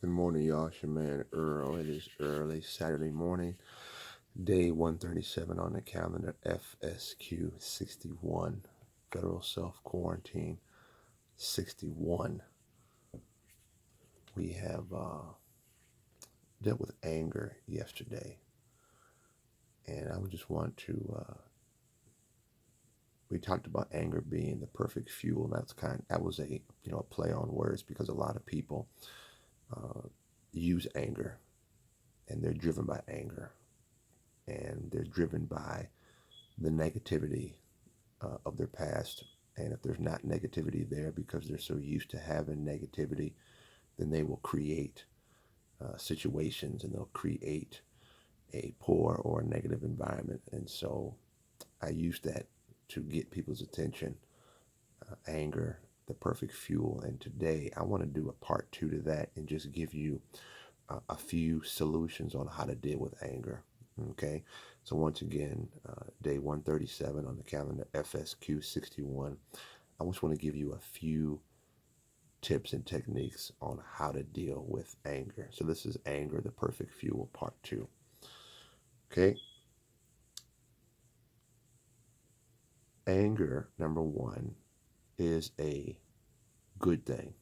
Good morning, y'all. It's your man Earl. It is early Saturday morning, day 137 on the calendar, FSQ 61, Federal Self Quarantine 61. We have dealt with anger yesterday, and I would just want to. We talked about anger being the perfect fuel. That was a play on words because a lot of people uh, use anger, and they're driven by anger, and they're driven by the negativity of their past. And if there's not negativity there because they're so used to having negativity, then they will create situations and they'll create a poor or a negative environment. And so I use that to get people's attention. Anger, the perfect fuel. And today I want to do a part two to that and just give you a few solutions on how to deal with anger. Okay, so once again, day 137 on the calendar, FSQ 61. I just want to give you a few tips and techniques on how to deal with anger. So this is Anger, the Perfect Fuel, part two. Okay, anger, number one, is a good thing.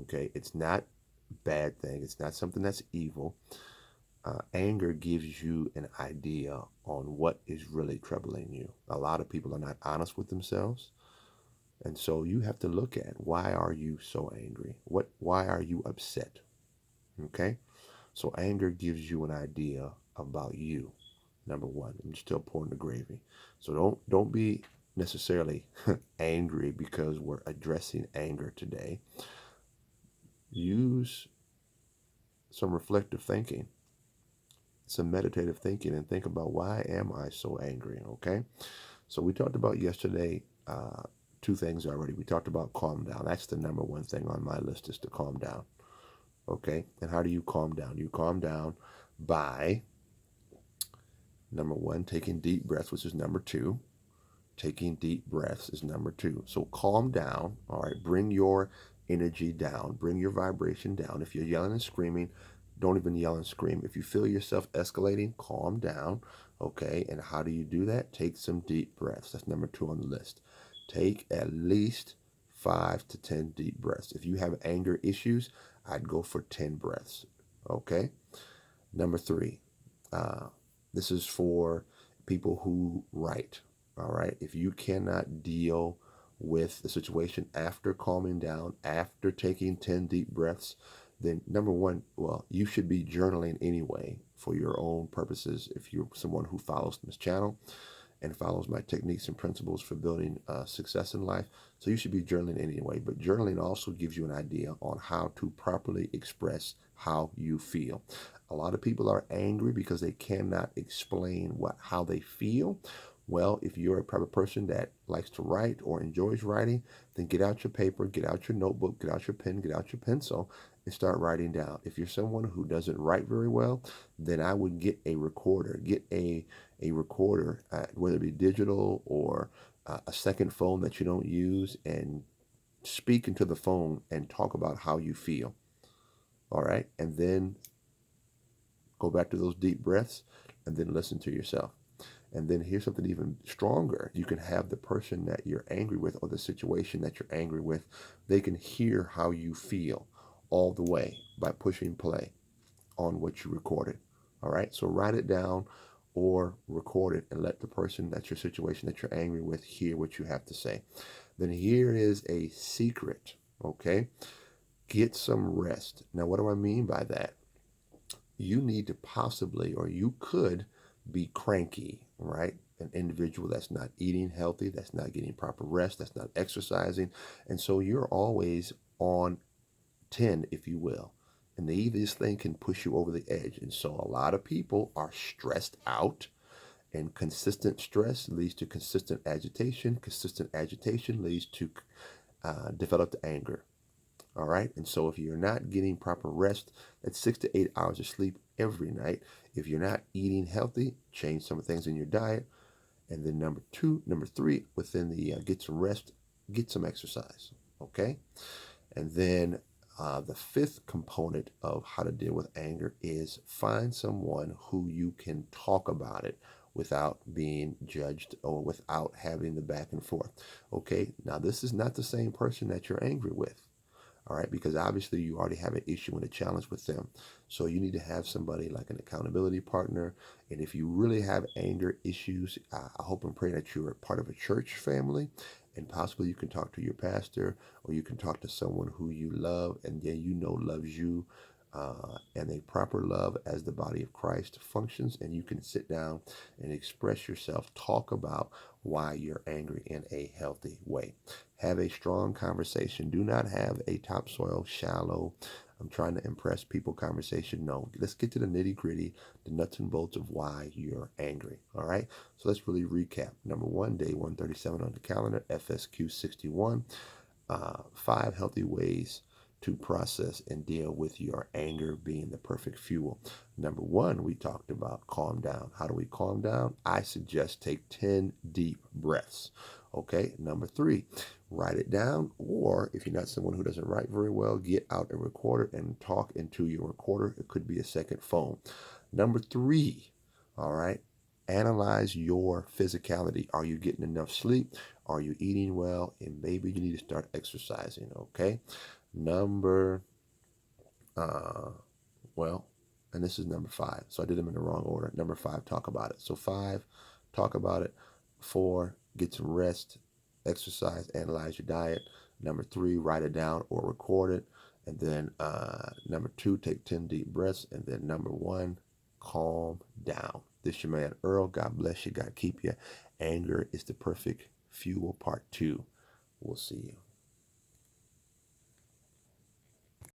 Okay, it's not a bad thing. It's not something that's evil. Anger gives you an idea on what is really troubling you. A lot of people are not honest with themselves. And so you have to look at, why are you so angry? Why are you upset? Okay? So anger gives you an idea about you. Number one, I'm still pouring the gravy. So don't be necessarily angry because we're addressing anger today. Use some reflective thinking, some meditative thinking, and think about, why am I so angry? Okay? So we talked about yesterday two things already. We talked about calm down. That's the number one thing on my list, is to calm down. Okay? And how do you calm down? You calm down by, number one, taking deep breaths, which is number two. Taking deep breaths is number two. So calm down. All right. Bring your energy down. Bring your vibration down. If you're yelling and screaming, don't even yell and scream. If you feel yourself escalating, calm down. Okay. And how do you do that? Take some deep breaths. That's number two on the list. Take at least 5 to 10 deep breaths. If you have anger issues, I'd go for 10 breaths. Okay. Number three, uh, this is for people who write. All right. If you cannot deal with the situation after calming down, after taking 10 deep breaths, then number one, well, you should be journaling anyway for your own purposes if you're someone who follows this channel and follows my techniques and principles for building success in life. So you should be journaling anyway. But journaling also gives you an idea on how to properly express how you feel. A lot of people are angry because they cannot explain how they feel. Well, if you're a type of person that likes to write or enjoys writing, then get out your paper, get out your notebook, get out your pen, get out your pencil, and start writing down. If you're someone who doesn't write very well, then I would get a recorder. Get a recorder, whether it be digital or a second phone that you don't use, and speak into the phone and talk about how you feel. All right. And then go back to those deep breaths and then listen to yourself. And then here's something even stronger. You can have the person that you're angry with, or the situation that you're angry with, they can hear how you feel all the way by pushing play on what you recorded. All right. So write it down or record it and let the person, that's your situation that you're angry with, hear what you have to say. Then here is a secret. Okay. Get some rest. Now, what do I mean by that? You need to possibly, or you could be cranky, right? An individual that's not eating healthy, that's not getting proper rest, that's not exercising. And so you're always on 10, if you will. And this thing can push you over the edge. And so a lot of people are stressed out, and consistent stress leads to consistent agitation. Consistent agitation leads to developed anger. All right. And so if you're not getting proper rest, that's 6 to 8 hours of sleep every night. If you're not eating healthy, change some things in your diet. And then number three, within the get some rest, get some exercise. Okay. And then The fifth component of how to deal with anger is find someone who you can talk about it without being judged or without having the back and forth. Okay, now this is not the same person that you're angry with. All right, because obviously you already have an issue and a challenge with them. So you need to have somebody like an accountability partner. And if you really have anger issues, I hope and pray that you're a part of a church family, and possibly you can talk to your pastor, or you can talk to someone who you love and then you know loves you. And a proper love as the body of Christ functions, and you can sit down and express yourself, talk about why you're angry in a healthy way. Have a strong conversation. Do not have a topsoil, shallow, I'm trying to impress people conversation. No, let's get to the nitty gritty, the nuts and bolts of why you're angry. All right. So let's really recap. Number one, day 137 on the calendar, FSQ 61. 5 healthy ways to process and deal with your anger being the perfect fuel. Number one, we talked about calm down. How do we calm down? I suggest take 10 deep breaths. Okay. Number three, write it down, or if you're not someone who doesn't write very well, get out a recorder and talk into your recorder. It could be a second phone. Number three, all right, analyze your physicality. Are you getting enough sleep? Are you eating well? And maybe you need to start exercising. Okay. Number, uh, well, and this is number five. So I did them in the wrong order. Number five, talk about it. So five, talk about it. Four, get some rest, exercise, analyze your diet. Number three, write it down or record it. And then number two, take 10 deep breaths. And then number one, calm down. This your man Earl. God bless you. God keep you. Anger is the perfect fuel, part two. We'll see you.